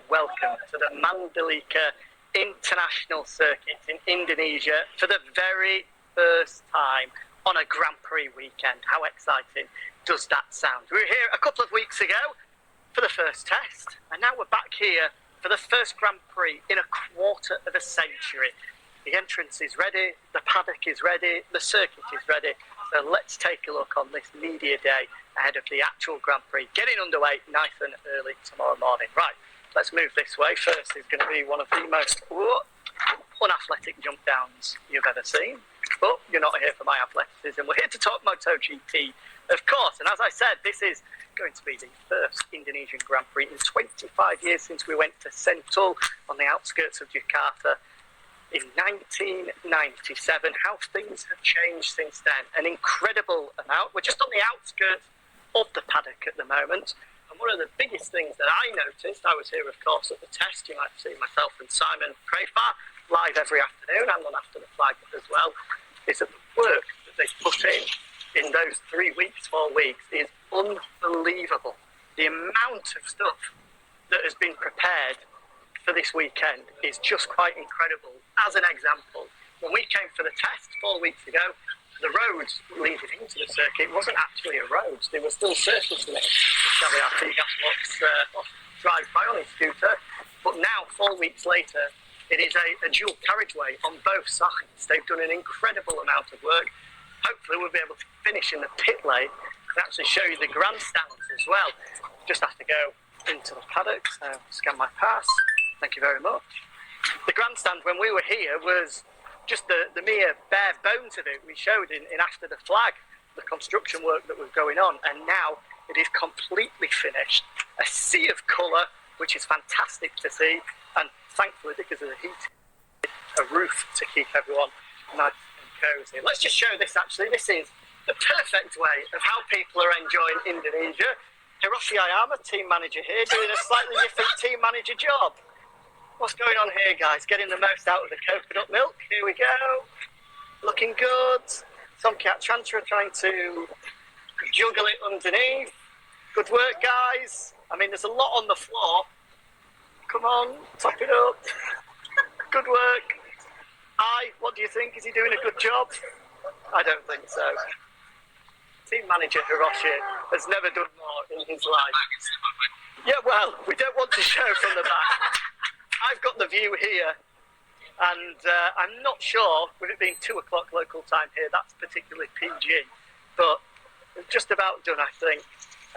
welcome to the Mandalika International Circuit in Indonesia for the very first time on a Grand Prix weekend. How exciting does that sound? We were here a couple of weeks ago for the first test, and now we're back here for the first Grand Prix in a quarter of a century. The entrance is ready, the paddock is ready, the circuit is ready. So let's take a look on this media day ahead of the actual Grand Prix, getting underway nice and early tomorrow morning. Right, let's move this way. First is going to be one of the most unathletic jump downs you've ever seen. But you're not here for my athleticism. We're here to talk MotoGP, of course. And as I said, this is going to be the first Indonesian Grand Prix in 25 years since we went to Sentul on the outskirts of Jakarta in 1997. How things have changed since then. An incredible amount. We're just on the outskirts of the paddock at the moment. And one of the biggest things that I noticed, I was here, of course, at the test. You might see myself and Simon Crafar live every afternoon and on After the Flag as well, is that the work that they put in those 3 weeks, 4 weeks, is unbelievable. The amount of stuff that has been prepared for this weekend is just quite incredible. As an example, when we came for the test 4 weeks ago, the roads leading into the circuit wasn't actually a road. They were still surface limits. Xavier Artigas drives by on his scooter. But now, 4 weeks later, it is a dual carriageway on both sides. They've done an incredible amount of work. Hopefully we'll be able to finish in the pit lane and actually show you the grandstands as well. Just have to go into the paddock, so scan my pass. Thank you very much. The grandstand, when we were here, was just the mere bare bones of it. We showed in After the Flag the construction work that was going on, and now it is completely finished. A sea of colour, which is fantastic to see, and thankfully, because of the heat, a roof to keep everyone nice and cosy. Let's just show this actually. This is the perfect way of how people are enjoying Indonesia. Hiroshi Ayama, team manager here, doing a slightly different team manager job. What's going on here, guys? Getting the most out of the coconut milk. Here we go. Looking good. Tomcat transfer trying to juggle it underneath. Good work, guys. I mean, there's a lot on the floor. Come on, top it up. Good work. What do you think? Is he doing a good job? I don't think so. Team manager Hiroshi has never done more in his life. Yeah, well, we don't want to show from the back. I've got the view here, and I'm not sure, with it being 2 o'clock local time here, that's particularly PG, but we're just about done, I think.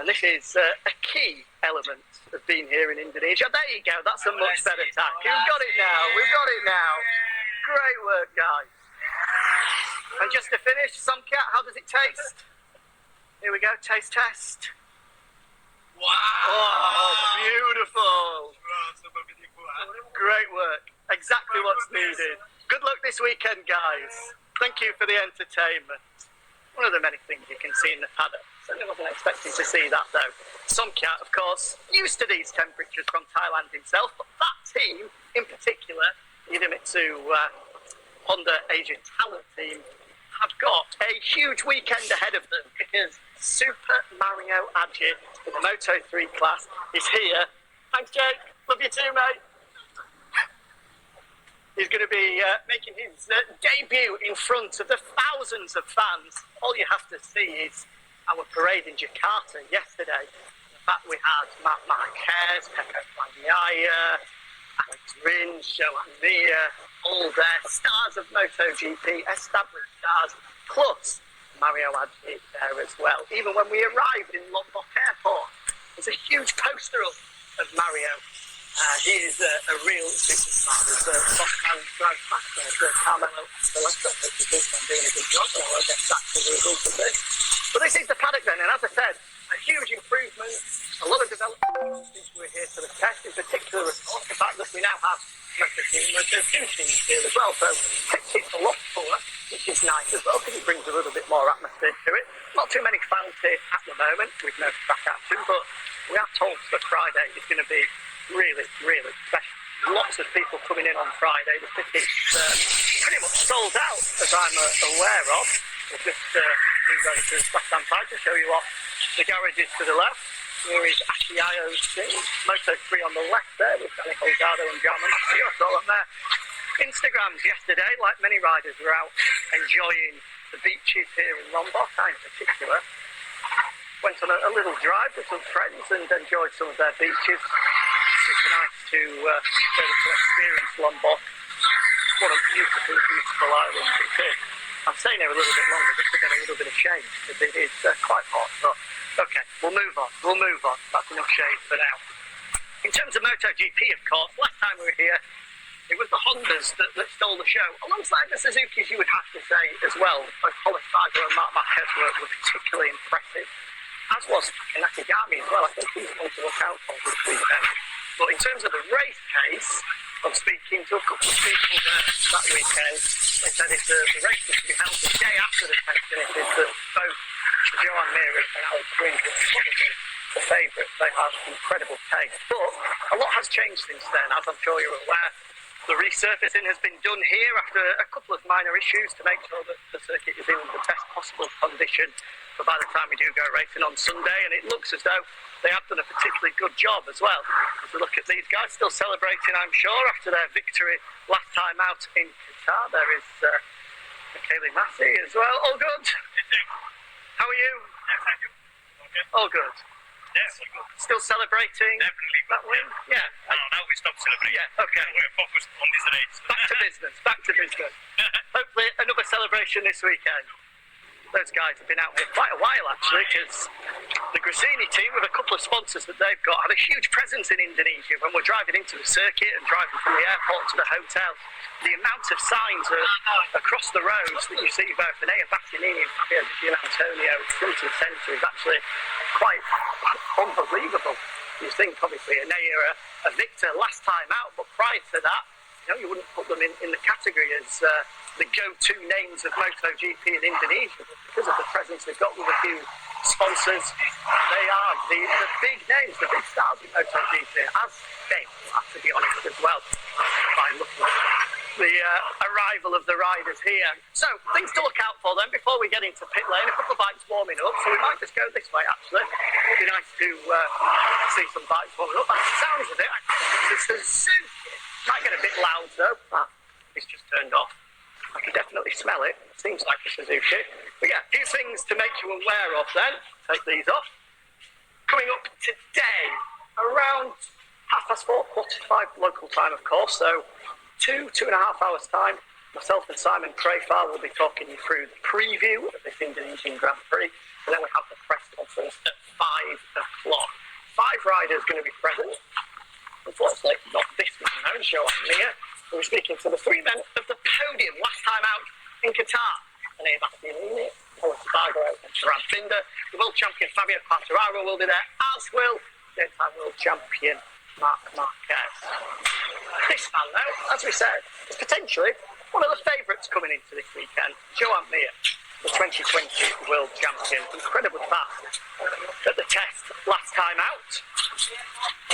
And this is a key element of being here in Indonesia. There you go, that's a much better tack. We've got it now, we've got it now. Great work, guys. And just to finish, Somcat, how does it taste? Here we go, taste test. Wow! Oh, beautiful. Great work. Exactly what's needed. Good luck this weekend, guys. Thank you for the entertainment. One of the many things you can see in the paddock. Certainly wasn't expecting to see that, though. Somcat, of course, used to these temperatures from Thailand himself, but that team, in particular, the Idemitsu Honda Asia Talent team, have got a huge weekend ahead of them because Super Mario Adji in the Moto3 class is here. Thanks, Jake. Love you too, mate. He's going to be making his debut in front of the thousands of fans. All you have to see is our parade in Jakarta yesterday. The fact we had Marc Marquez, Pepe Bagnaia, Alex Rins, Joan Mir, all there, stars of MotoGP, established stars, plus Mario Adji there as well. Even when we arrived in Lombok Airport, there's a huge poster up of Mario. He is a real superstar. There's a boss man drives back there, Carmelo Ancelotti, which is doing a good job, and I won't get back to the result of this. But this is the paddock then, and as I said, a huge improvement, a lot of development since we're here for the test, in particular, of course, the fact that we now have Moto2 teams here as well, so it's a lot fuller, which is nice as well, because it brings a little bit more atmosphere to it. Not too many fans here at the moment, with no track action, but we are told that Friday is going to be really, really special. Lots of people coming in on Friday. The tickets pretty much sold out, as I'm aware of. We'll just move over to the left-hand side to show you off the garage is to the left. Here is IOC, Moto3 on the left there with Danny Holgado and John Massios all on there. Instagrams yesterday, like many riders, were out enjoying the beaches here in Lombok. I in particular went on a little drive with some friends and enjoyed some of their beaches. Super nice to be able to experience Lombok. What a beautiful, beautiful island it is. I'm staying here a little bit longer just to get a little bit of shade because it is quite hot. So, okay, we'll move on. That's enough shade for now. In terms of MotoGP, of course, last time we were here, it was the Hondas that stole the show, alongside the Suzukis, you would have to say as well. Both Hollis Barger and Marc Marquez were particularly impressive, as was Nakagami as well. I think he's one to look out for this weekend. But in terms of the race pace, I'm speaking to a couple of people there that weekend. They said if the race was to be held the day after the test finishes, that both Joan Mir and Alex Rins were probably the favourites. They have incredible pace. But a lot has changed since then, as I'm sure you're aware. The resurfacing has been done here after a couple of minor issues to make sure that the circuit is in the best possible condition for by the time we do go racing on Sunday, and it looks as though they have done a particularly good job as well. As we look at these guys still celebrating, I'm sure, after their victory last time out in Qatar. There is Michele Massi as well. All good? How are you? Yes, thank you. Okay. All good. Yes, good. Still celebrating Definitely that win? Yeah. Now we stop celebrating. Yeah, okay. We're focused on this race. Back to business. Hopefully another celebration this weekend. Those guys have been out here quite a while actually, because the Gresini team, with a couple of sponsors that they've got, have a huge presence in Indonesia. When we're driving into the circuit and driving from the airport to the hotel, the amount of signs across the roads that you see both Enea Bastianini and Fabio Di Antonio front and centre is actually quite unbelievable. You think obviously Enea a victor last time out, but prior to that, you wouldn't put them in the category as the go-to names of MotoGP in Indonesia, but because of the presence they've got with a few sponsors, they are the big names, the big stars in MotoGP, as they have to be honest as well, by looking at the arrival of the riders here. So, things to look out for then before we get into pit lane. A couple of bikes warming up, so we might just go this way actually. It'd be nice to see some bikes warming up. By the sounds of it, I think it's the Suzuki. Might get a bit loud though. It's just turned off. I can definitely smell it. Seems like a Suzuki. But yeah, a few things to make you aware of then. Take these off. Coming up today, around 4:30, 4:45 local time of course, so 2.5 hours time, myself and Simon Crayfar will be talking you through the preview of this Indonesian Grand Prix, and then we have the press conference at 5 o'clock. 5 riders going to be present. Unfortunately, not this man now, Joan Mir. We were speaking to the 3 men of the podium last time out in Qatar. Enea Bastianini, Hollis Barger and Gerard Binder. The world champion Fabio Quartararo will be there, as will daytime world champion Marc Marquez. This man, though, as we said, is potentially one of the favourites coming into this weekend, Joan Mir, the 2020 world champion. Incredibly fast at the test last time out.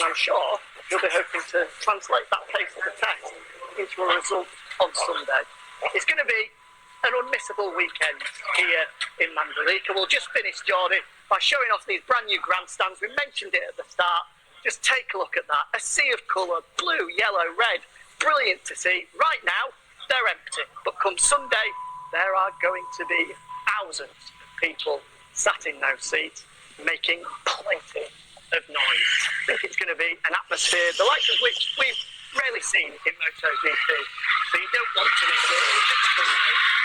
And I'm sure you'll be hoping to translate that pace of the test into a result on Sunday. It's going to be an unmissable weekend here in Mandalika. We'll just finish, Jordan, by showing off these brand new grandstands. We mentioned it at the start. Just take a look at that. A sea of colour, blue, yellow, red. Brilliant to see. Right now, they're empty. But come Sunday, there are going to be thousands of people sat in those seats, making plenty of noise. I think it's going to be an atmosphere, the likes of which we've rarely seen in MotoGP. So you don't want to miss it. It's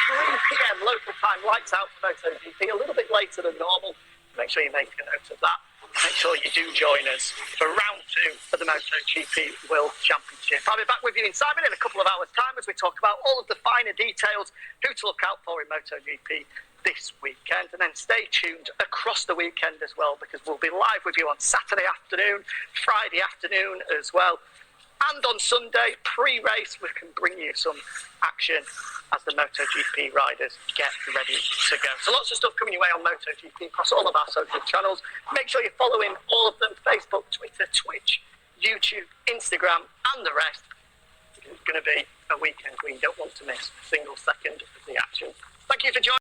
3 p.m. local time, lights out for MotoGP, a little bit later than normal. Make sure you make a note of that. Make sure you do join us for round 2 of the MotoGP World Championship. I'll be back with you in Simon in a couple of hours' time as we talk about all of the finer details, who to look out for in MotoGP this weekend, and then stay tuned across the weekend as well, because we'll be live with you on Saturday afternoon, Friday afternoon as well, and on Sunday pre-race we can bring you some action as the MotoGP riders get ready to go. So lots of stuff coming your way on MotoGP across all of our social channels. Make sure you're following all of them: Facebook, Twitter, Twitch, YouTube, Instagram and the rest. It's going to be a weekend we don't want to miss a single second of the action. Thank you for joining.